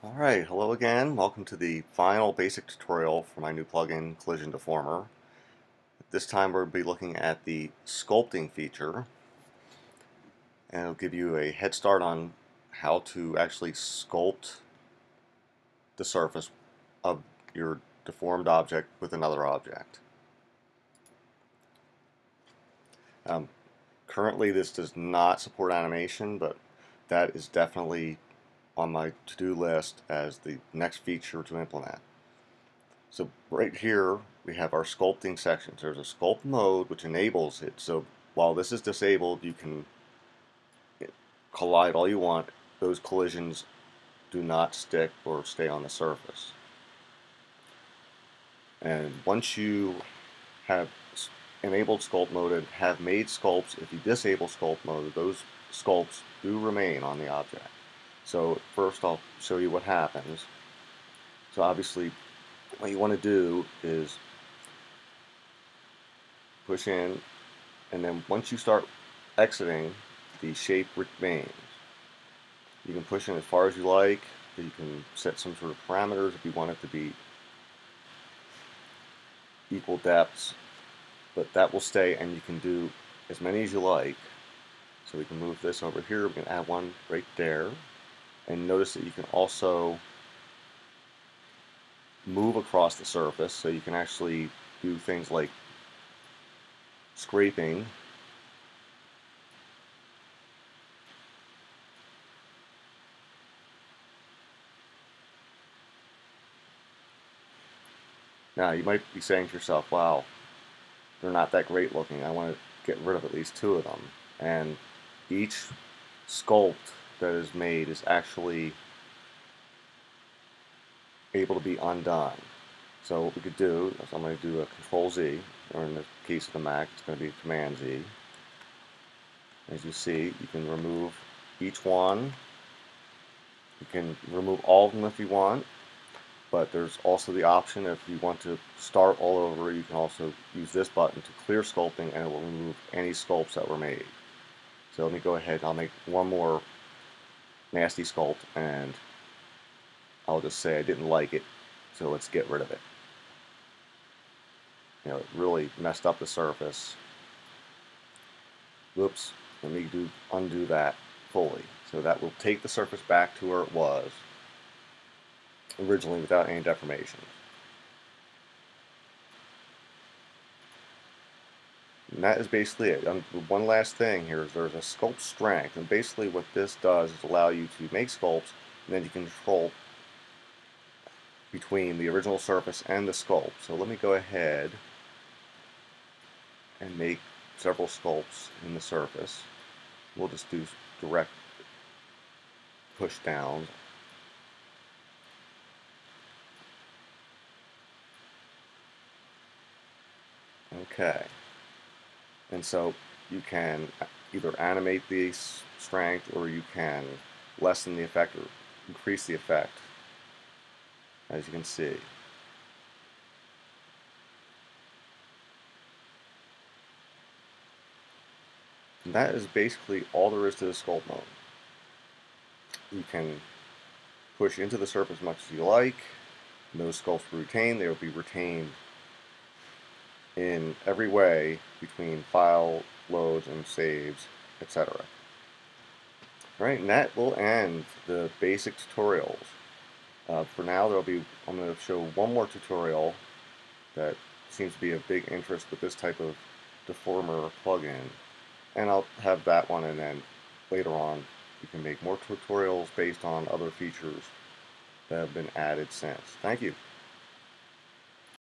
Alright, hello again. Welcome to the final basic tutorial for my new plugin, CollisionDeformer. This time we'll be looking at the sculpting feature, and it'll give you a head start on how to actually sculpt the surface of your deformed object with another object. Um, Currently this does not support animation, but that is definitely on my to-do list as the next feature to implement. So right here we have our sculpting sections. There's a sculpt mode which enables it. So while this is disabled, you can collide all you want. Those collisions do not stick or stay on the surface. And once you have enabled sculpt mode and have made sculpts, if you disable sculpt mode, those sculpts do remain on the object. So first I'll show you what happens. So obviously what you want to do is push in, and then once you start exiting, the shape remains. You can push in as far as you like. You can set some sort of parameters if you want it to be equal depths, but that will stay, and you can do as many as you like. So we can move this over here. We can add one right there, and notice that you can also move across the surface, so you can actually do things like scraping. Now you might be saying to yourself, wow, they're not that great looking. I want to get rid of at least two of them. And each sculpt that is made is actually able to be undone. So what we could do is I'm going to do a Control Z, or in the case of the Mac, it's going to be Command Z. As you see, you can remove each one. You can remove all of them if you want, but there's also the option, if you want to start all over, you can also use this button to clear sculpting, and it will remove any sculpts that were made. So let me go ahead, I'll make one more nasty sculpt, and I'll just say I didn't like it, so let's get rid of it. You know, it really messed up the surface. Whoops, let me undo that fully. So that will take the surface back to where it was originally without any deformations. And that is basically it. One last thing here is there's a sculpt strength, and basically what this does is allow you to make sculpts, and then you can control between the original surface and the sculpt. So let me go ahead and make several sculpts in the surface. We'll just do direct push downs. Okay. And so you can either animate the strength, or you can lessen the effect or increase the effect, as you can see. And that is basically all there is to the sculpt mode. You can push into the surface as much as you like, and those sculpts will retain. They will be retained in every way between file loads and saves, etc. Right, and that will end the basic tutorials. For now, I'm going to show one more tutorial that seems to be of big interest with this type of deformer plugin, and I'll have that one, and then later on you can make more tutorials based on other features that have been added since. Thank you.